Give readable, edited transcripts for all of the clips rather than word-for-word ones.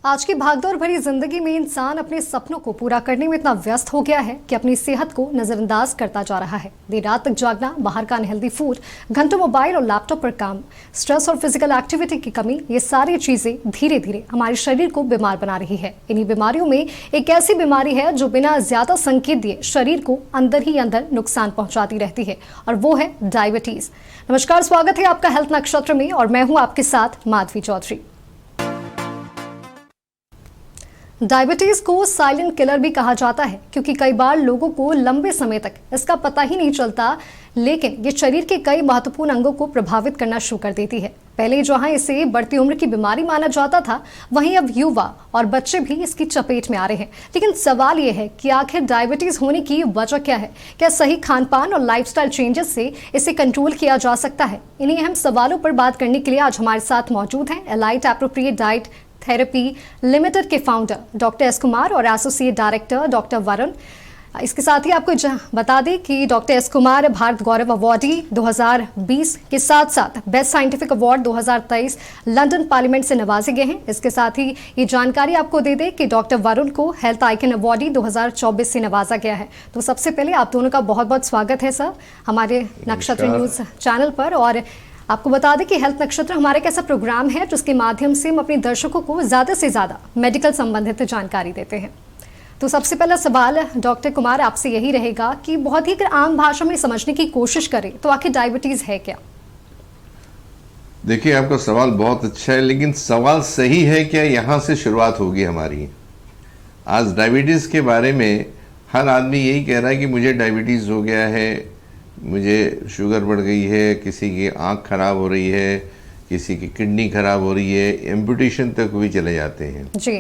आज की भागदौड़ भरी जिंदगी में इंसान अपने सपनों को पूरा करने में इतना व्यस्त हो गया है कि अपनी सेहत को नजरअंदाज करता जा रहा है। देर रात तक जागना, बाहर का अनहेल्दी फूड, घंटों मोबाइल और लैपटॉप पर काम, स्ट्रेस और फिजिकल एक्टिविटी की कमी, ये सारी चीजें धीरे धीरे हमारे शरीर को बीमार बना रही है। इन्हीं बीमारियों में एक ऐसी बीमारी है जो बिना ज्यादा संकेत दिए शरीर को अंदर ही अंदर नुकसान पहुंचाती रहती है, और वो है डायबिटीज। नमस्कार, स्वागत है आपका हेल्थ नक्षत्र में और मैं हूं आपके साथ माधवी चौधरी। डायबिटीज को साइलेंट किलर भी कहा जाता है क्योंकि कई बार लोगों को लंबे समय तक इसका पता ही नहीं चलता, लेकिन ये शरीर के कई महत्वपूर्ण अंगों को प्रभावित करना शुरू कर देती है। पहले जहां इसे बढ़ती उम्र की बीमारी माना जाता था, वहीं अब युवा और बच्चे भी इसकी चपेट में आ रहे हैं। लेकिन सवाल ये है कि आखिर डायबिटीज होने की वजह क्या है? क्या सही खान पान और लाइफस्टाइल चेंजेस से इसे कंट्रोल किया जा सकता है? इन्हीं अहम सवालों पर बात करने के लिए आज हमारे साथ मौजूद हैं elite appropriate diet therapy limited के फाउंडर डॉक्टर एस कुमार और एसोसिएट डायरेक्टर डॉक्टर वरुण। इसके साथ ही आपको बता दें कि डॉक्टर एस कुमार भारत गौरव अवार्डी 2020 के साथ साथ best scientific award 2023 London parliament से नवाजे गए हैं। इसके साथ ही ये जानकारी आपको दे दें कि डॉक्टर वरुण को हेल्थ आइकन अवार्डी 2024 से नवाजा गया है। तो सबसे पहले आप दोनों का बहुत बहुत स्वागत है सर हमारे नक्षत्र न्यूज चैनल पर। और आपको बता दें कि हेल्थ नक्षत्र हमारा एक ऐसा प्रोग्राम है जिसके माध्यम से हम अपने दर्शकों को ज़्यादा से ज़्यादा मेडिकल संबंधित जानकारी देते हैं। तो सबसे पहला सवाल डॉक्टर कुमार आपसे यही रहेगा कि बहुत ही आम भाषा में समझने की कोशिश करें तो आखिर डायबिटीज़ है क्या? देखिए, आपका सवाल बहुत अच्छा है, लेकिन सवाल सही है क्या, यहाँ से शुरुआत होगी हमारी। आज डायबिटीज़ के बारे में हर आदमी यही कह रहा है कि मुझे डायबिटीज़ हो गया है, मुझे शुगर बढ़ गई है, किसी की आँख खराब हो रही है, किसी की किडनी खराब हो रही है, एम्पुटेशन तक भी चले जाते हैं जी।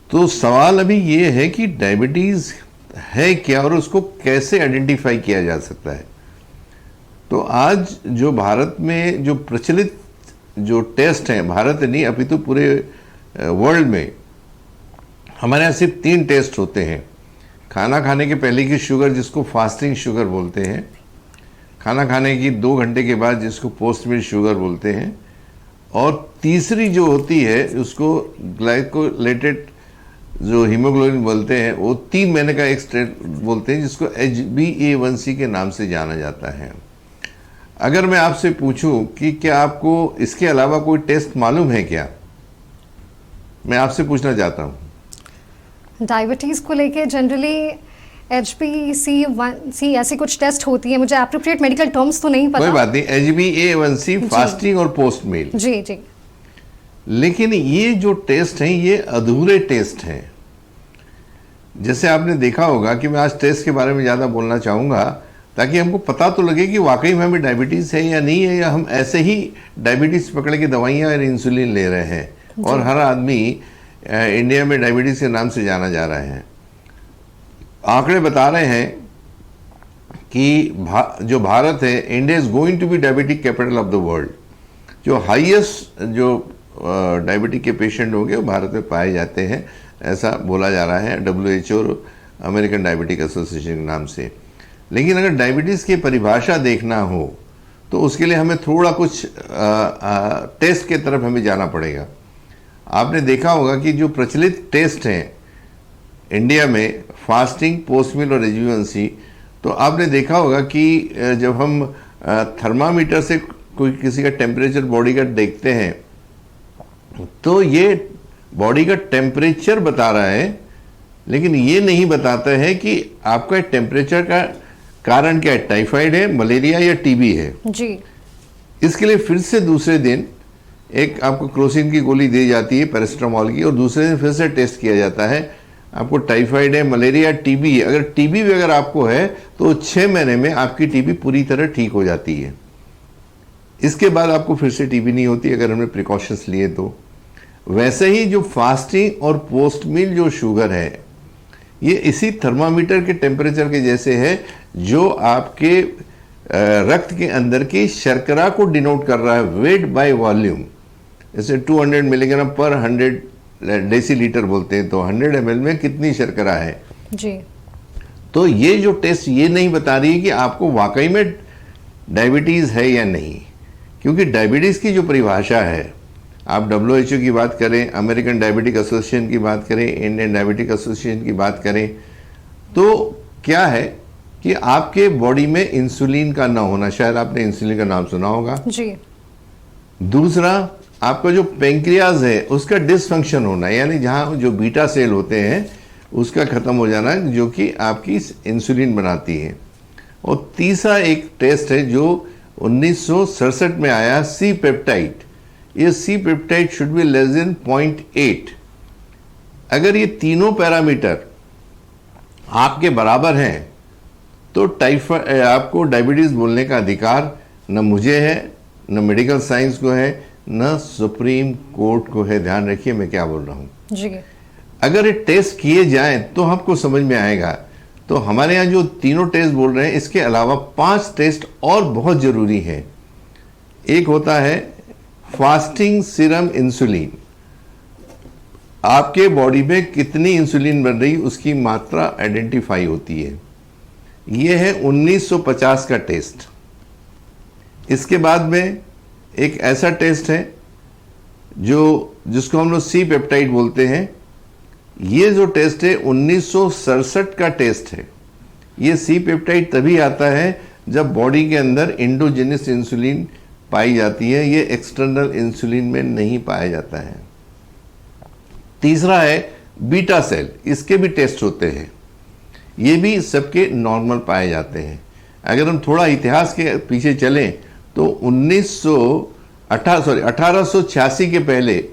तो सवाल अभी ये है कि डायबिटीज़ है क्या और उसको कैसे आइडेंटिफाई किया जा सकता है। तो आज जो भारत में जो प्रचलित जो टेस्ट हैं, भारत नहीं अपितु पूरे वर्ल्ड में, हमारे यहाँ सिर्फ 3 टेस्ट होते हैं। खाना खाने के पहले की शुगर जिसको फास्टिंग शुगर बोलते हैं, खाना खाने की 2 घंटे के बाद जिसको पोस्ट मील शुगर बोलते हैं, और तीसरी जो होती है उसको ग्लाइकोलेटेड जो हीमोग्लोबिन बोलते हैं, वो 3 महीने का एक स्टेट बोलते हैं जिसको HbA1c के नाम से जाना जाता है। अगर मैं आपसे पूछूं कि क्या आपको इसके अलावा कोई टेस्ट मालूम है क्या, मैं आपसे पूछना चाहता हूं। डायबिटीज़ को लेके जनरली HbA1c ऐसी कुछ टेस्ट होती है, मुझे एप्रोप्रिएट मेडिकल टर्म्स तो नहीं पता। कोई बात नहीं, HbA1c फास्टिंग और पोस्ट मील। जी जी। लेकिन ये जो टेस्ट हैं ये अधूरे टेस्ट हैं। जैसे आपने देखा होगा कि मैं आज टेस्ट के बारे में ज़्यादा बोलना चाहूँगा ताकि हमको पता तो लगे कि वाकई में हमें डायबिटीज़ है या नहीं है, या हम ऐसे ही डायबिटीज़ पकड़ के दवाइयाँ और इंसुलिन ले रहे हैं और हर आदमी इंडिया में डायबिटीज़ के नाम से जाना जा रहा है। आंकड़े बता रहे हैं कि जो भारत है, India is going to be diabetic capital of the world. जो हाईएस्ट जो डायबिटिक के पेशेंट होंगे वो भारत में पाए जाते हैं, ऐसा बोला जा रहा है WHO और अमेरिकन डायबिटिक एसोसिएशन के नाम से। लेकिन अगर डायबिटीज़ की परिभाषा देखना हो तो उसके लिए हमें थोड़ा कुछ टेस्ट के तरफ हमें जाना पड़ेगा। आपने देखा होगा कि जो प्रचलित टेस्ट हैं इंडिया में, फास्टिंग, पोस्ट मील और HbA1c, तो आपने देखा होगा कि जब हम थर्मामीटर से कोई किसी का टेम्परेचर बॉडी का देखते हैं तो ये बॉडी का टेम्परेचर बता रहा है, लेकिन ये नहीं बताता है कि आपका टेम्परेचर का कारण क्या है, टाइफाइड है, मलेरिया या टीबी है जी। इसके लिए फिर से दूसरे दिन एक आपको क्रोसिन की गोली दी जाती है पैरासिटामोल की, और दूसरे दिन फिर से टेस्ट किया जाता है आपको टाइफाइड है, मलेरिया, टीबी है। अगर टीबी भी अगर आपको है तो 6 महीने में आपकी टीबी पूरी तरह ठीक हो जाती है। इसके बाद आपको फिर से टीबी नहीं होती अगर हमने प्रिकॉशंस लिए तो। वैसे ही जो फास्टिंग और पोस्ट मील जो शुगर है, ये इसी थर्मामीटर के टेम्परेचर के जैसे है जो आपके रक्त के अंदर की शर्करा को डिनोट कर रहा है, वेट बाय वॉल्यूम। जैसे 200 मिलीग्राम पर 100 डेसीलीटर बोलते हैं, तो 100 ml में कितनी शर्करा है जी। तो ये जो टेस्ट ये नहीं बता रही है कि आपको वाकई में डायबिटीज़ है या नहीं, क्योंकि डायबिटीज़ की जो परिभाषा है आप WHO की बात करें, अमेरिकन डायबिटिक एसोसिएशन की बात करें, इंडियन डायबिटिक एसोसिएशन की बात करें, तो क्या है कि आपके बॉडी में इंसुलिन का ना होना, शायद आपने इंसुलिन का नाम सुना होगा जी। दूसरा, आपका जो पेंक्रियाज है उसका डिसफंक्शन होना, यानी जहां जो बीटा सेल होते हैं उसका खत्म हो जाना, जो कि आपकी इंसुलिन बनाती है। और तीसरा एक टेस्ट है जो 1967 में आया, सी पेप्टाइड। ये C peptide should be less than 0.8। अगर ये तीनों पैरामीटर आपके बराबर हैं तो टाइफाइड, आपको डायबिटीज बोलने का अधिकार न मुझे है, न मेडिकल साइंस को है, न सुप्रीम कोर्ट को है। ध्यान रखिए मैं क्या बोल रहा हूं जी। अगर ये टेस्ट किए जाएं तो आपको समझ में आएगा। तो हमारे यहाँ जो तीनों टेस्ट बोल रहे हैं, इसके अलावा 5 टेस्ट और बहुत जरूरी हैं। एक होता है फास्टिंग सीरम इंसुलिन, आपके बॉडी में कितनी इंसुलिन बन रही उसकी मात्रा आइडेंटिफाई होती है। यह है 1950 का टेस्ट। इसके बाद में एक ऐसा टेस्ट है जिसको हम लोग सी पेप्टाइड बोलते हैं। ये जो टेस्ट है 1967 का टेस्ट है। ये सी पेप्टाइड तभी आता है जब बॉडी के अंदर एंडोजेनस इंसुलिन पाई जाती है, ये एक्सटर्नल इंसुलिन में नहीं पाया जाता है। तीसरा है बीटा सेल, इसके भी टेस्ट होते हैं, ये भी सबके नॉर्मल पाए जाते हैं। अगर हम थोड़ा इतिहास के पीछे चलें तो 1886 के पहले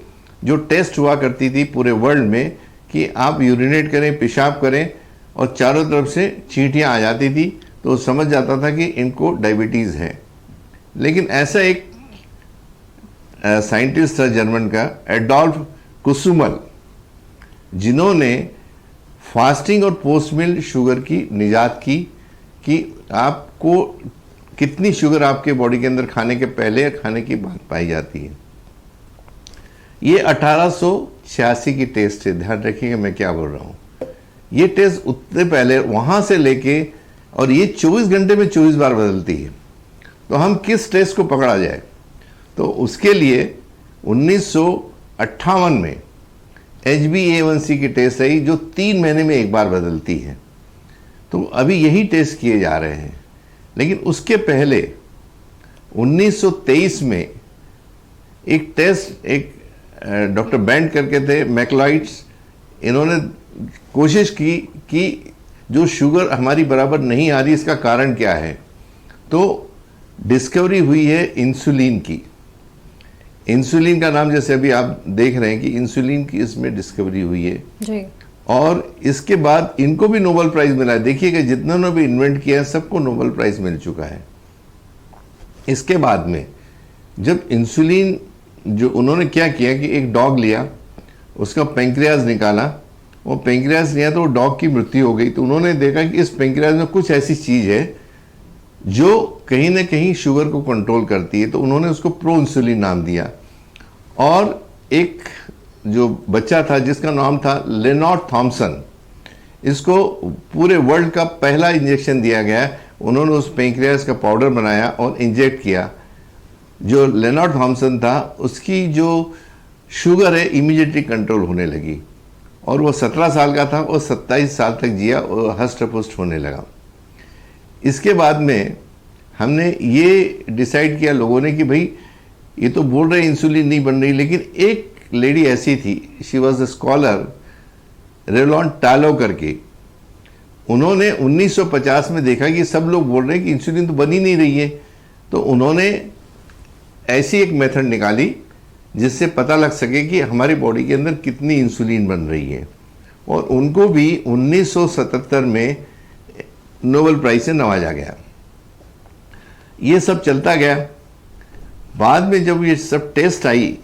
जो टेस्ट हुआ करती थी पूरे वर्ल्ड में कि आप यूरिनेट करें, पेशाब करें और चारों तरफ से चींटियां आ जाती थी, तो समझ जाता था कि इनको डायबिटीज़ है। लेकिन ऐसा एक साइंटिस्ट था जर्मन का, एडोल्फ कुसुमल, जिन्होंने फास्टिंग और पोस्ट मील शुगर की निजात की कि आपको कितनी शुगर आपके बॉडी के अंदर खाने के पहले या खाने की बाद पाई जाती है। ये 1886 की टेस्ट है। ध्यान रखिएगा मैं क्या बोल रहा हूं। ये टेस्ट उतने पहले वहां से लेके, और ये 24 घंटे में 24 बार बदलती है। तो हम किस टेस्ट को पकड़ा जाए, तो उसके लिए 1958 में HbA1c की टेस्ट आई जो 3 महीने में एक बार बदलती है। तो अभी यही टेस्ट किए जा रहे हैं। लेकिन उसके पहले 1923 में एक टेस्ट, एक डॉक्टर बैंड करके थे, मैक्लाइड्स, इन्होंने कोशिश की कि जो शुगर हमारी बराबर नहीं आ रही इसका कारण क्या है। तो डिस्कवरी हुई है इंसुलिन की। इंसुलिन का नाम जैसे अभी आप देख रहे हैं कि इंसुलिन की इसमें डिस्कवरी हुई है जी। और इसके बाद इनको भी नोबेल प्राइज मिला है। देखिएगा जितनों ने भी इन्वेंट किया है सबको नोबेल प्राइज मिल चुका है। इसके बाद में जब इंसुलिन, जो उन्होंने क्या किया कि एक डॉग लिया, उसका पेंक्रियाज निकाला, वो पेंक्रियाज लिया तो वो डॉग की मृत्यु हो गई। तो उन्होंने देखा कि इस पेंक्रियाज में कुछ ऐसी चीज है जो कहीं ना कहीं शुगर को कंट्रोल करती है। तो उन्होंने उसको प्रो इंसुलिन नाम दिया। और एक जो बच्चा था जिसका नाम था लेनॉर्ड थॉमसन, इसको पूरे वर्ल्ड का पहला इंजेक्शन दिया गया। उन्होंने उस पेंक्रियाज का पाउडर बनाया और इंजेक्ट किया। जो लेनॉर्ड थॉमसन था उसकी जो शुगर है इमीडिएटली कंट्रोल होने लगी और वो 17 साल का था और 27 साल तक जिया और हष्ट पुष्ट होने लगा। इसके बाद में हमने ये डिसाइड किया लोगों ने कि भाई ये तो बोल रहे इंसुलिन नहीं बन रही, लेकिन एक लेडी ऐसी थी, शी वॉज अ स्कॉलर, रेलॉन टालो करके। उन्होंने 1950 में देखा कि सब लोग बोल रहे हैं कि इंसुलिन तो बन ही नहीं रही है। तो उन्होंने ऐसी एक मेथड निकाली जिससे पता लग सके कि हमारी बॉडी के अंदर कितनी इंसुलिन बन रही है। और उनको भी 1977 में नोबेल प्राइज से नवाजा गया। ये सब चलता गया। बाद में जब ये सब टेस्ट आई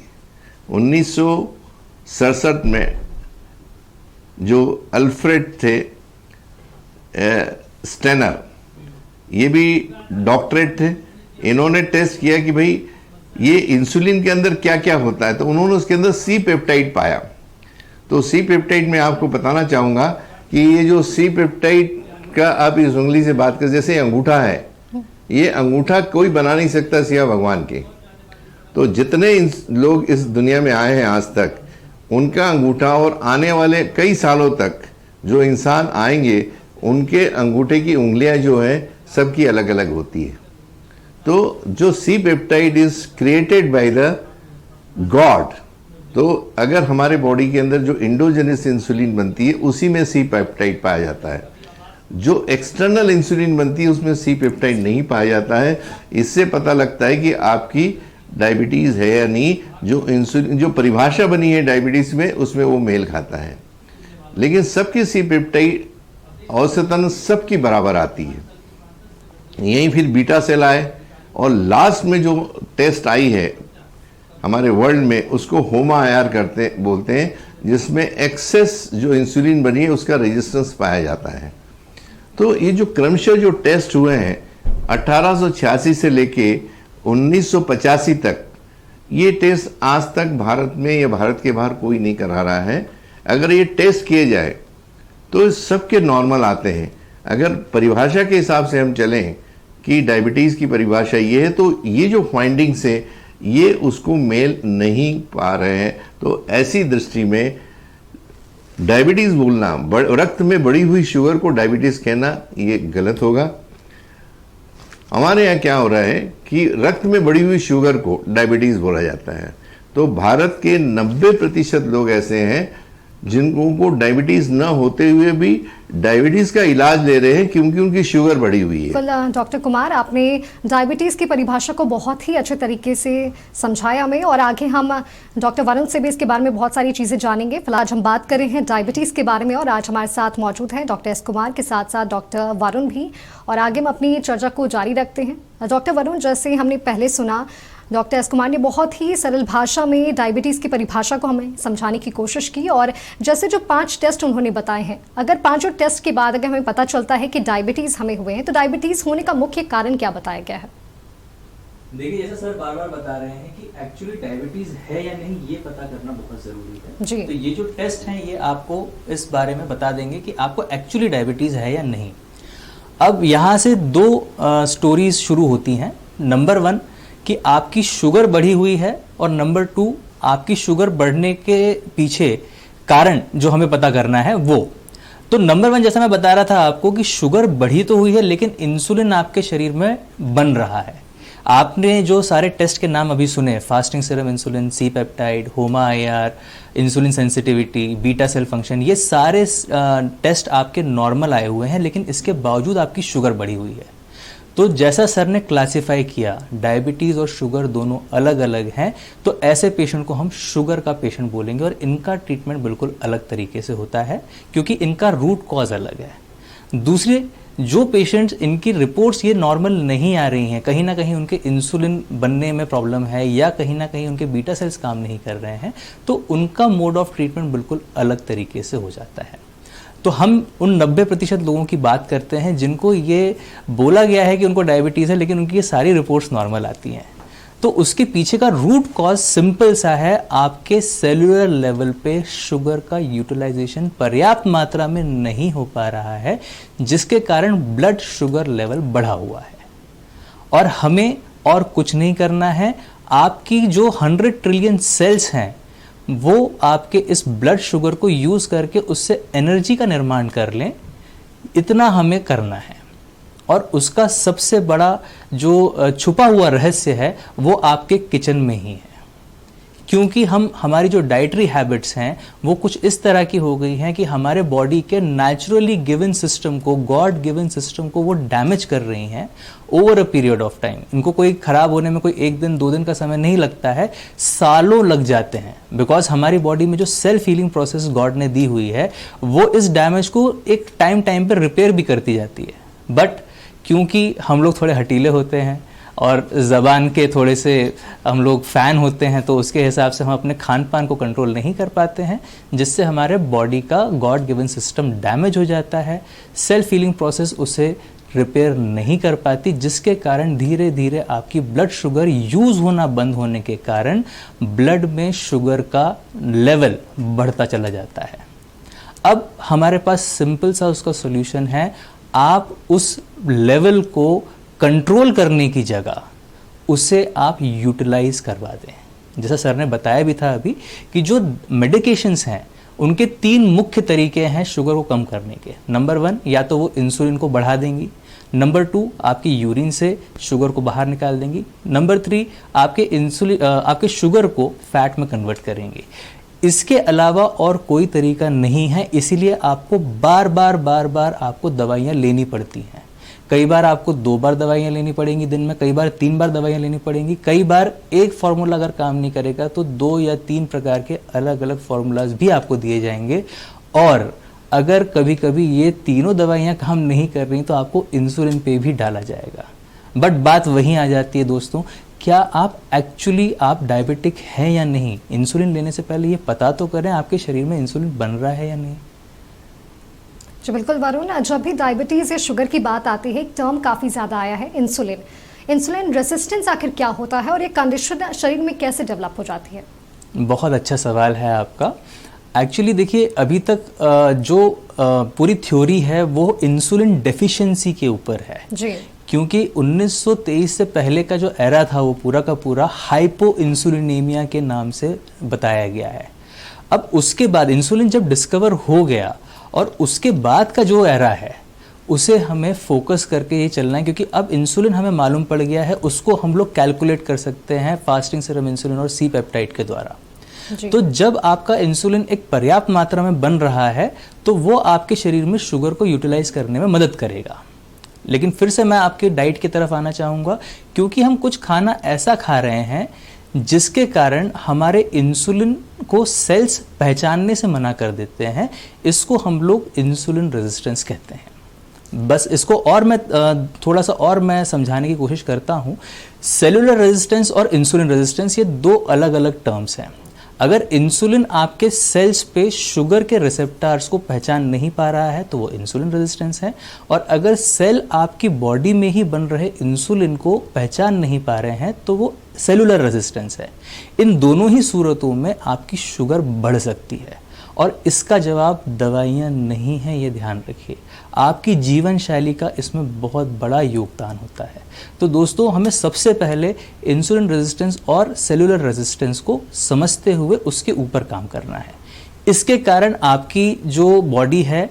1967 में, जो अल्फ्रेड थे स्टेनर, ये भी डॉक्टरेट थे, इन्होंने टेस्ट किया कि भाई ये इंसुलिन के अंदर क्या क्या होता है। तो उन्होंने उसके अंदर सी पेप्टाइड पाया। तो सी पेप्टाइड में आपको बताना चाहूँगा कि ये जो सी पेप्टाइड का आप इस उंगली से बात कर, जैसे अंगूठा है, ये अंगूठा कोई बना नहीं सकता सिवा भगवान के। तो जितने लोग इस दुनिया में आए हैं आज तक, उनका अंगूठा और आने वाले कई सालों तक जो इंसान आएंगे उनके अंगूठे की उंगलियां जो हैं सबकी अलग अलग होती है। तो जो C peptide is created by the God, तो अगर हमारे बॉडी के अंदर जो इंडोजेनस इंसुलिन बनती है उसी में सी पेप्टाइड पाया जाता है। जो एक्सटर्नल इंसुलिन बनती है उसमें सी पेप्टाइड नहीं पाया जाता है। इससे पता लगता है कि आपकी डायबिटीज है या नहीं। जो इंसुलिन जो परिभाषा बनी है डायबिटीज में उसमें वो मेल खाता है, लेकिन सबकी सी पेप्टाइड औसतन सबकी बराबर आती है। यहीं फिर बीटा सेल आए और लास्ट में जो टेस्ट आई है हमारे वर्ल्ड में उसको होमा आर बोलते हैं, जिसमें एक्सेस जो इंसुलिन बनी है उसका रेजिस्टेंस पाया जाता है। तो ये जो क्रमशः जो टेस्ट हुए हैं 1886 से लेके 1985 तक, ये टेस्ट आज तक भारत में या भारत के बाहर कोई नहीं करा रहा है। अगर ये टेस्ट किए जाए तो सबके नॉर्मल आते हैं। अगर परिभाषा के हिसाब से हम चलें कि डायबिटीज़ की परिभाषा ये है, तो ये जो फाइंडिंग्स है ये उसको मेल नहीं पा रहे हैं। तो ऐसी दृष्टि में डायबिटीज़ बोलना, रक्त में बढ़ी हुई शुगर को डायबिटीज़ कहना ये गलत होगा। हमारे यहाँ क्या हो रहा है कि रक्त में बढ़ी हुई शुगर को डायबिटीज़ बोला जाता है। तो भारत के 90% लोग ऐसे हैं जिनको को डायबिटीज न होते हुए भी डायबिटीज का इलाज ले रहे हैं क्योंकि उनकी शुगर बढ़ी हुई है। डॉक्टर कुमार, आपने डायबिटीज की परिभाषा को बहुत ही अच्छे तरीके से समझाया हमें, और आगे हम डॉक्टर वरुण से भी इसके बारे में बहुत सारी चीजें जानेंगे। फिलहाल हम बात कर रहे हैं डायबिटीज के बारे में, और आज हमारे साथ मौजूद हैं डॉक्टर एस कुमार के साथ साथ डॉक्टर वरुण भी, और आगे हम अपनी चर्चा को जारी रखते हैं। डॉक्टर वरुण, जैसे हमने पहले सुना, डॉक्टर एस कुमार ने बहुत ही सरल भाषा में डायबिटीज़ की परिभाषा को हमें समझाने की कोशिश की, और जैसे जो 5 टेस्ट उन्होंने बताए हैं, अगर 5 टेस्ट के बाद अगर हमें पता चलता है कि डायबिटीज़ हमें हुए हैं, तो डायबिटीज़ होने का मुख्य कारण क्या बताया गया है? देखिए, जैसा सर बार बार बता रहे हैं कि एक्चुअली डायबिटीज है या नहीं ये पता करना बहुत जरूरी है जी। तो ये जो टेस्ट हैं ये आपको इस बारे में बता देंगे कि आपको एक्चुअली डायबिटीज है या नहीं। अब यहाँ से 2 स्टोरीज शुरू होती हैं। नंबर 1 कि आपकी शुगर बढ़ी हुई है, और नंबर 2 आपकी शुगर बढ़ने के पीछे कारण जो हमें पता करना है वो। तो नंबर 1 जैसा मैं बता रहा था आपको कि शुगर बढ़ी तो हुई है, लेकिन इंसुलिन आपके शरीर में बन रहा है। आपने जो सारे टेस्ट के नाम अभी सुने, fasting serum insulin, C peptide, HOMA IR, insulin sensitivity, beta cell function, ये सारे टेस्ट आपके नॉर्मल आए हुए हैं, लेकिन इसके बावजूद आपकी शुगर बढ़ी हुई है। तो जैसा सर ने क्लासिफाई किया, डायबिटीज़ और शुगर दोनों अलग अलग हैं, तो ऐसे पेशेंट को हम शुगर का पेशेंट बोलेंगे, और इनका ट्रीटमेंट बिल्कुल अलग तरीके से होता है क्योंकि इनका रूट कॉज अलग है। दूसरे जो पेशेंट्स इनकी रिपोर्ट्स ये नॉर्मल नहीं आ रही हैं, कहीं ना कहीं उनके इंसुलिन बनने में प्रॉब्लम है या कहीं ना कहीं उनके बीटा सेल्स काम नहीं कर रहे हैं, तो उनका मोड ऑफ ट्रीटमेंट बिल्कुल अलग तरीके से हो जाता है। तो हम उन 90% लोगों की बात करते हैं जिनको ये बोला गया है कि उनको डायबिटीज़ है, लेकिन उनकी ये सारी रिपोर्ट्स नॉर्मल आती हैं। तो उसके पीछे का रूट कॉज सिंपल सा है, आपके सेलुलर लेवल पे शुगर का यूटिलाइजेशन पर्याप्त मात्रा में नहीं हो पा रहा है, जिसके कारण ब्लड शुगर लेवल बढ़ा हुआ है। और हमें और कुछ नहीं करना है, आपकी जो 100 ट्रिलियन सेल्स हैं वो आपके इस ब्लड शुगर को यूज करके उससे एनर्जी का निर्माण कर लें, इतना हमें करना है। और उसका सबसे बड़ा जो छुपा हुआ रहस्य है वो आपके किचन में ही है, क्योंकि हमारी जो डाइटरी हैबिट्स हैं वो कुछ इस तरह की हो गई हैं कि हमारे बॉडी के नेचुरली गिवन सिस्टम को, गॉड गिवन सिस्टम को वो डैमेज कर रही हैं over a period of time. इनको कोई खराब होने में कोई 1 दिन 2 दिन का समय नहीं लगता है, सालों लग जाते हैं, बिकॉज हमारी बॉडी में जो सेल्फ हीलिंग प्रोसेस गॉड ने दी हुई है वो इस डैमेज को एक टाइम पर रिपेयर भी करती जाती है। बट क्योंकि हम लोग थोड़े हटीले होते हैं और ज़बान के थोड़े से हम लोग फ़ैन होते हैं, तो उसके हिसाब से हम अपने खान पान को कंट्रोल नहीं कर पाते हैं, जिससे हमारे बॉडी का गॉड गिवन सिस्टम डैमेज हो जाता है। सेल्फ हीलिंग प्रोसेस उसे रिपेयर नहीं कर पाती, जिसके कारण धीरे धीरे आपकी ब्लड शुगर यूज़ होना बंद होने के कारण ब्लड में शुगर का लेवल बढ़ता चला जाता है। अब हमारे पास सिंपल सा उसका सोल्यूशन है, आप उस लेवल को कंट्रोल करने की जगह उसे आप यूटिलाइज करवा दें। जैसा सर ने बताया भी था अभी कि जो मेडिकेशंस हैं उनके 3 मुख्य तरीके हैं शुगर को कम करने के। नंबर 1, या तो वो इंसुलिन को बढ़ा देंगी। नंबर 2, आपकी यूरिन से शुगर को बाहर निकाल देंगी। नंबर 3, आपके शुगर को फैट में कन्वर्ट करेंगी। इसके अलावा और कोई तरीका नहीं है, इसीलिए आपको बार बार आपको दवाइयाँ लेनी पड़ती हैं। कई बार आपको 2 बार दवाइयाँ लेनी पड़ेंगी दिन में, कई बार 3 बार दवाइयाँ लेनी पड़ेंगी, कई बार एक फार्मूला अगर काम नहीं करेगा तो 2 या 3 प्रकार के अलग अलग फार्मूलाज भी आपको दिए जाएंगे। और अगर कभी कभी ये तीनों दवाइयाँ काम नहीं कर रही तो आपको इंसुलिन पे भी डाला जाएगा। बट बात वहीं आ जाती है दोस्तों, क्या आप डायबिटिक हैं या नहीं? इंसुलिन लेने से पहले ये पता तो करें आपके शरीर में इंसुलिन बन रहा है या नहीं। जी बिल्कुल वरुण, जब भी डायबिटीज़ या शुगर की बात आती है एक टर्म काफ़ी ज़्यादा आया है, इंसुलिन रेजिस्टेंस आखिर क्या होता है और ये कंडीशन शरीर में कैसे डेवलप हो जाती है? बहुत अच्छा सवाल है आपका। एक्चुअली देखिए, अभी तक जो पूरी थ्योरी है वो इंसुलिन डेफिशिएंसी के ऊपर है जी, क्योंकि 1923 से पहले का जो एरा था वो पूरा का पूरा हाइपो इंसुलिनेमिया के नाम से बताया गया है। अब उसके बाद इंसुलिन जब डिस्कवर हो गया और उसके बाद का जो एरा है उसे हमें फोकस करके ये चलना है, क्योंकि अब इंसुलिन हमें मालूम पड़ गया है, उसको हम लोग कैलकुलेट कर सकते हैं फास्टिंग सीरम इंसुलिन और सी पेप्टाइड के द्वारा। तो जब आपका इंसुलिन एक पर्याप्त मात्रा में बन रहा है तो वो आपके शरीर में शुगर को यूटिलाइज करने में मदद करेगा। लेकिन फिर से मैं आपके डाइट की तरफ आना चाहूँगा, क्योंकि हम कुछ खाना ऐसा खा रहे हैं जिसके कारण हमारे इंसुलिन को सेल्स पहचानने से मना कर देते हैं। इसको हम लोग इंसुलिन रेजिस्टेंस कहते हैं। बस इसको और मैं थोड़ा सा और मैं समझाने की कोशिश करता हूँ। सेलुलर रेजिस्टेंस और इंसुलिन रेजिस्टेंस ये 2 अलग अलग टर्म्स हैं। अगर इंसुलिन आपके सेल्स पे शुगर के रिसेप्टर्स को पहचान नहीं पा रहा है तो वो इंसुलिन रेजिस्टेंस है, और अगर सेल आपकी बॉडी में ही बन रहे इंसुलिन को पहचान नहीं पा रहे हैं तो वो सेलुलर रेजिस्टेंस है। इन दोनों ही सूरतों में आपकी शुगर बढ़ सकती है और इसका जवाब दवाइयाँ नहीं है, ये ध्यान रखिए। आपकी जीवन शैली का इसमें बहुत बड़ा योगदान होता है। तो दोस्तों, हमें सबसे पहले इंसुलिन रेजिस्टेंस और सेलुलर रेजिस्टेंस को समझते हुए उसके ऊपर काम करना है। इसके कारण आपकी जो बॉडी है,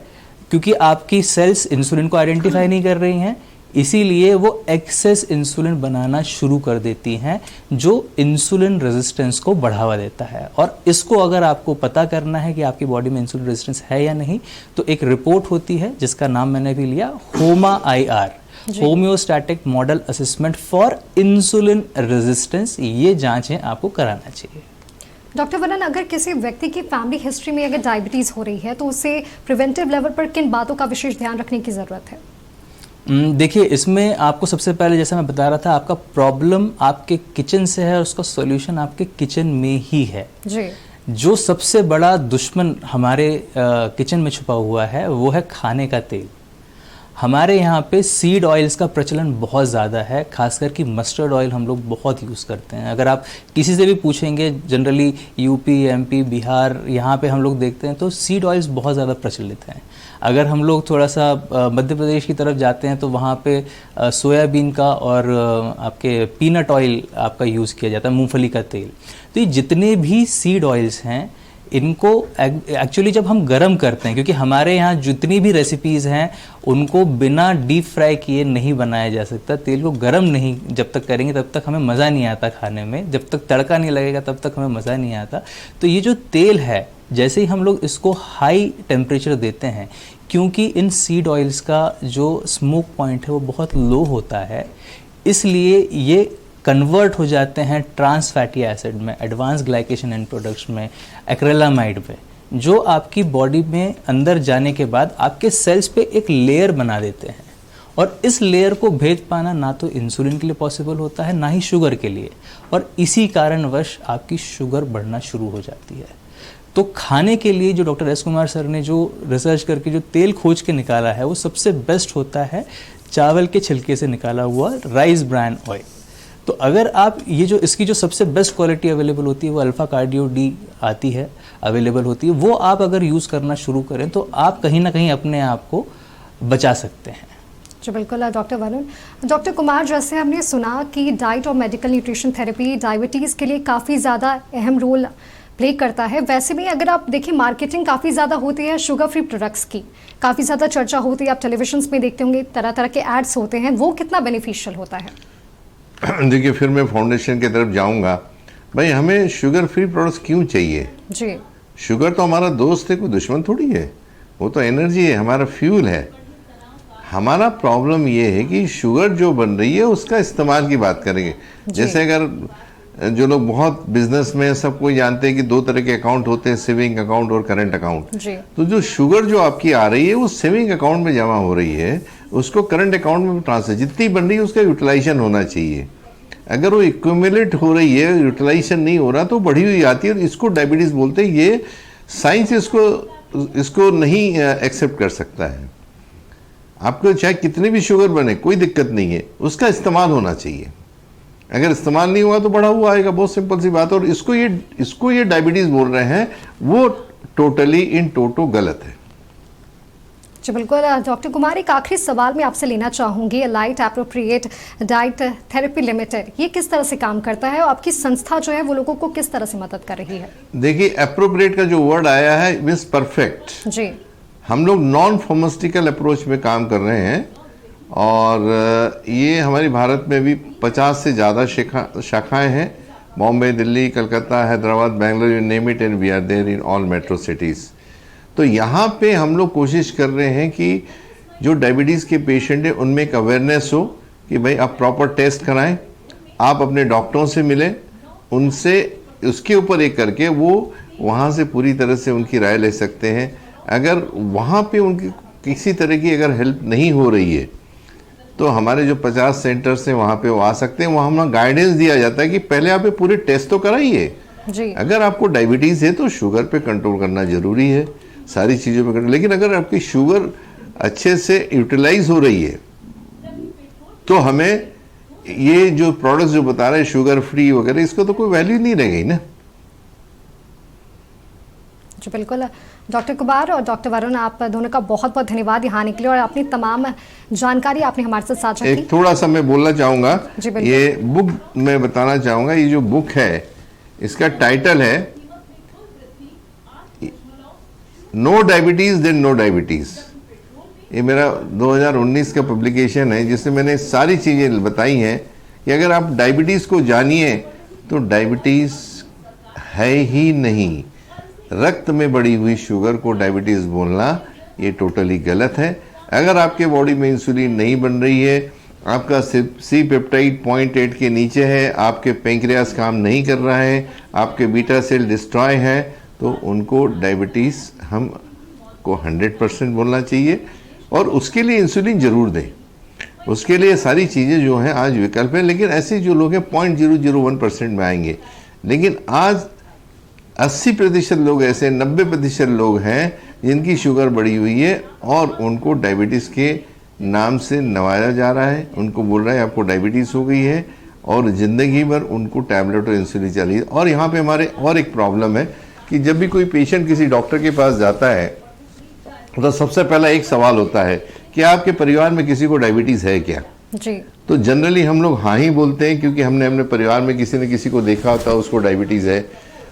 क्योंकि आपकी सेल्स इंसुलिन को आइडेंटिफाई नहीं कर रही हैं, इसीलिए वो एक्सेस इंसुलिन बनाना शुरू कर देती हैं, जो इंसुलिन रेजिस्टेंस को बढ़ावा देता है। और इसको अगर आपको पता करना है कि आपकी बॉडी में इंसुलिन रेजिस्टेंस है या नहीं, तो एक रिपोर्ट होती है जिसका नाम मैंने भी लिया, HOMA-IR, homeostatic model assessment for insulin resistance. ये जांचें आपको कराना चाहिए। डॉक्टर वरुण, अगर किसी व्यक्ति की फैमिली हिस्ट्री में अगर डायबिटीज़ हो रही है तो उसे प्रिवेंटिव लेवल पर किन बातों का विशेष ध्यान रखने की ज़रूरत है? देखिए, इसमें आपको सबसे पहले, जैसा मैं बता रहा था, आपका प्रॉब्लम आपके किचन से है और उसका सॉल्यूशन आपके किचन में ही है जी। जो सबसे बड़ा दुश्मन हमारे किचन में छुपा हुआ है वो है खाने का तेल। हमारे यहाँ पे सीड ऑयल्स का प्रचलन बहुत ज़्यादा है, खासकर कि मस्टर्ड ऑयल हम लोग बहुत यूज़ करते हैं। अगर आप किसी से भी पूछेंगे, जनरली यूपी, एमपी, बिहार, यहाँ पे हम लोग देखते हैं तो सीड ऑयल्स बहुत ज़्यादा प्रचलित हैं। अगर हम लोग थोड़ा सा मध्य प्रदेश की तरफ जाते हैं तो वहाँ पे सोयाबीन का और आपके पीनट ऑयल आपका यूज़ किया जाता है, मूंगफली का तेल। तो ये जितने भी सीड ऑयल्स हैं, इनको एक्चुअली जब हम गरम करते हैं, क्योंकि हमारे यहाँ जितनी भी रेसिपीज़ हैं उनको बिना डीप फ्राई किए नहीं बनाया जा सकता। तेल को गरम नहीं जब तक करेंगे तब तक हमें मज़ा नहीं आता खाने में, जब तक तड़का नहीं लगेगा तब तक हमें मज़ा नहीं आता। तो ये जो तेल है, जैसे ही हम लोग इसको हाई टेम्परेचर देते हैं, क्योंकि इन सीड ऑयल्स का जो स्मोक पॉइंट है वो बहुत लो होता है, इसलिए ये कन्वर्ट हो जाते हैं ट्रांस फैटी एसिड में, एडवांस ग्लाइकेशन एंड प्रोडक्ट्स में, एक्रेलामाइड में, जो आपकी बॉडी में अंदर जाने के बाद आपके सेल्स पे एक लेयर बना देते हैं। और इस लेयर को भेद पाना ना तो इंसुलिन के लिए पॉसिबल होता है, ना ही शुगर के लिए, और इसी कारणवश आपकी शुगर बढ़ना शुरू हो जाती है। तो खाने के लिए जो डॉक्टर एस कुमार सर ने जो रिसर्च करके जो तेल खोज के निकाला है, वो सबसे बेस्ट होता है चावल के छिलके से निकाला हुआ राइस ब्रान ऑयल। तो अगर आप ये जो इसकी जो सबसे बेस्ट क्वालिटी अवेलेबल होती है वो अल्फा कार्डियो डी आती है, अवेलेबल होती है, वो आप अगर यूज़ करना शुरू करें तो आप कहीं ना कहीं अपने आप को बचा सकते हैं। जी बिल्कुल डॉक्टर वरुण। डॉक्टर कुमार, जैसे हमने सुना कि डाइट और मेडिकल न्यूट्रिशन थेरेपी डायबिटीज़ के लिए काफ़ी ज़्यादा अहम रोल प्ले करता है। वैसे भी अगर आप देखिए, मार्केटिंग काफ़ी ज़्यादा होती है शुगर फ्री प्रोडक्ट्स की, काफ़ी ज़्यादा चर्चा होती है, आप टेलीविजन में देखते होंगे तरह तरह के एड्स होते हैं, वो कितना बेनिफिशियल होता है? देखिए, फिर मैं फाउंडेशन की तरफ जाऊंगा। भाई, हमें शुगर फ्री प्रोडक्ट्स क्यों चाहिए? जी, शुगर तो हमारा दोस्त है, कोई दुश्मन थोड़ी है। वो तो एनर्जी है, हमारा फ्यूल है। हमारा प्रॉब्लम ये है कि शुगर जो बन रही है उसका इस्तेमाल की बात करेंगे। जैसे अगर जो लोग बहुत बिजनेस में, सब कोई जानते हैं कि दो तरह के अकाउंट होते हैं, सेविंग अकाउंट और करंट अकाउंट। तो जो शुगर जो आपकी आ रही है वो सेविंग अकाउंट में जमा हो रही है, उसको करंट अकाउंट में ट्रांसफर, जितनी बन रही है उसका यूटिलाइजेशन होना चाहिए। अगर वो इक्यूमुलेट हो रही है, यूटिलाइजेशन नहीं हो रहा, तो बढ़ी हुई आती है और इसको डायबिटीज बोलते हैं। ये साइंस इसको नहीं एक्सेप्ट कर सकता है। आपको चाहे कितनी भी शुगर बने, कोई दिक्कत नहीं है, उसका इस्तेमाल होना चाहिए। अगर इस्तेमाल नहीं हुआ तो बढ़ा हुआ आएगा, बहुत सिंपल सी बात है। और इसको ये डायबिटीज बोल रहे हैं, वो टोटली इन टोटो गलत है। जी बिल्कुल डॉक्टर कुमार, एक आखिरी सवाल मैं आपसे लेना चाहूँगी। Light appropriate diet therapy limited, ये किस तरह से काम करता है और आपकी संस्था जो है वो लोगों को किस तरह से मदद कर रही है? देखिए, एप्रोप्रिएट का जो वर्ड आया है मीन्स परफेक्ट। जी, हम लोग नॉन फार्मास्यूटिकल अप्रोच में काम कर रहे हैं और ये हमारी भारत में भी 50 से ज़्यादा शाखाएं हैं। Bombay, Delhi, Calcutta, Hyderabad, Bengaluru, you name it, and we are there in all metro cities. तो यहाँ पे हम लोग कोशिश कर रहे हैं कि जो डायबिटीज़ के पेशेंट हैं उनमें एक अवेयरनेस हो कि भाई आप प्रॉपर टेस्ट कराएं, आप अपने डॉक्टरों से मिलें, उनसे उसके ऊपर एक करके वो वहाँ से पूरी तरह से उनकी राय ले सकते हैं। अगर वहाँ पे उनकी किसी तरह की अगर हेल्प नहीं हो रही है तो हमारे जो 50 सेंटर्स हैं वहाँ पे वो आ सकते हैं। वहाँ हमें गाइडेंस दिया जाता है कि पहले आप पूरे टेस्ट तो कराइए। जी, अगर आपको डायबिटीज़ है तो शुगर पे कंट्रोल करना ज़रूरी है, सारी चीज़ों पे कंट्रोल। लेकिन अगर आपकी शुगर अच्छे से यूटिलाइज हो रही है तो हमें ये जो प्रोडक्ट्स जो बता रहे हैं शुगर फ्री वगैरह, इसको तो कोई वैल्यू नहीं रह गई ना। जी बिल्कुल डॉक्टर कुमार और डॉक्टर वरुण, आप दोनों का बहुत बहुत धन्यवाद यहाँ आने के लिए और अपनी तमाम जानकारी आपने हमारे साथ साझा की। एक थोड़ा सा मैं बोलना चाहूँगा, जी बिल्कुल। ये बुक मैं बताना चाहूँगा। ये जो बुक है इसका टाइटल है no diabetes then no diabetes. ये मेरा 2019 का पब्लिकेशन है जिसमें मैंने सारी चीज़ें बताई हैं कि अगर आप डायबिटीज़ को जानिए तो डायबिटीज़ है ही नहीं। रक्त में बढ़ी हुई शुगर को डायबिटीज़ बोलना ये टोटली गलत है। अगर आपके बॉडी में इंसुलिन नहीं बन रही है, आपका सी पेप्टाइड 0.8 के नीचे है, आपके पेंक्रियास काम नहीं कर रहा है, आपके बीटा सेल डिस्ट्रॉय है, तो उनको डायबिटीज़ हमको 100% बोलना चाहिए और उसके लिए इंसुलिन ज़रूर दें। उसके लिए सारी चीज़ें जो हैं आज विकल्प हैं, लेकिन ऐसे जो लोग हैं 0.001% में आएंगे। लेकिन आज 80% लोग ऐसे, 90% लोग हैं जिनकी शुगर बढ़ी हुई है और उनको डायबिटीज़ के नाम से नवाजा जा रहा है। उनको बोल रहा है आपको डायबिटीज़ हो गई है और ज़िंदगी भर उनको टैबलेट और इंसुलिन चली। और यहाँ पे हमारे और एक प्रॉब्लम है कि जब भी कोई पेशेंट किसी डॉक्टर के पास जाता है तो सबसे पहला एक सवाल होता है कि आपके परिवार में किसी को डायबिटीज़ है क्या? जी, तो जनरली हम लोग हाँ ही बोलते हैं क्योंकि हमने अपने परिवार में किसी न किसी को देखा होता है उसको डायबिटीज़ है,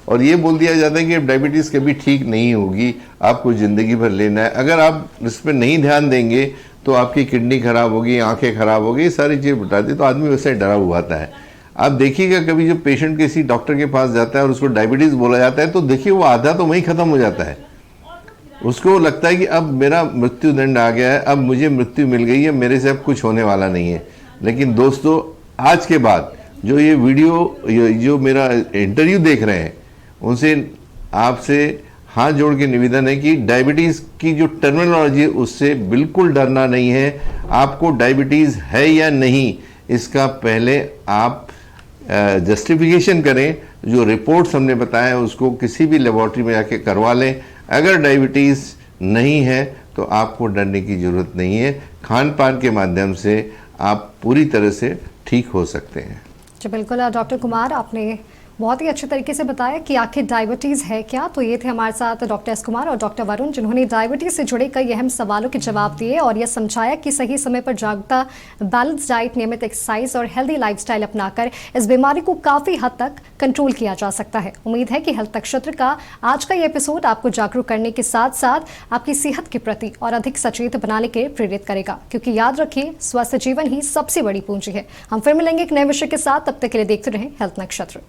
और ये बोल दिया जाता है कि अब डायबिटीज़ कभी ठीक नहीं होगी, आपको ज़िंदगी भर लेना है। अगर आप इस पर नहीं ध्यान देंगे तो आपकी किडनी खराब होगी, आंखें खराब होगी, सारी चीज़ें बताती, तो आदमी वैसे डरा हुआ आता है। आप देखिएगा कभी जब पेशेंट किसी डॉक्टर के पास जाता है और उसको डायबिटीज़ बोला जाता है तो देखिए वो आधा तो वहीं ख़त्म हो जाता है। उसको लगता है कि अब मेरा मृत्यु दंड आ गया है, अब मुझे मृत्यु मिल गई है, मेरे से अब कुछ होने वाला नहीं है। लेकिन दोस्तों, आज के बाद जो ये वीडियो जो मेरा इंटरव्यू देख रहे हैं उनसे आपसे हाथ जोड़ के निवेदन है कि डायबिटीज़ की जो टर्मिनोलॉजी है उससे बिल्कुल डरना नहीं है। आपको डायबिटीज़ है या नहीं इसका पहले आप जस्टिफिकेशन करें। जो रिपोर्ट्स हमने बताया है उसको किसी भी लेबॉर्ट्री में जाके करवा लें। अगर डायबिटीज़ नहीं है तो आपको डरने की ज़रूरत नहीं है। खान पान के माध्यम से आप पूरी तरह से ठीक हो सकते हैं। जी बिल्कुल डॉक्टर कुमार, आपने बहुत ही अच्छे तरीके से बताया कि आखिर डायबिटीज़ है क्या। तो ये थे हमारे साथ डॉक्टर एस कुमार और डॉक्टर वरुण, जिन्होंने डायबिटीज़ से जुड़े कई अहम सवालों के जवाब दिए और यह समझाया कि सही समय पर जागरूकता, बैलेंस डाइट, नियमित एक्सरसाइज और हेल्दी लाइफस्टाइल अपनाकर इस बीमारी को काफ़ी हद तक कंट्रोल किया जा सकता है। उम्मीद है कि हेल्थ नक्षत्र का आज का ये एपिसोड आपको जागरूक करने के साथ साथ आपकी सेहत के प्रति और अधिक सचेत बनाने के प्रेरित करेगा, क्योंकि याद रखिए, स्वस्थ जीवन ही सबसे बड़ी पूंजी है। हम फिर मिलेंगे एक नए विषय के साथ, तब तक के लिए देखते रहें हेल्थ नक्षत्र।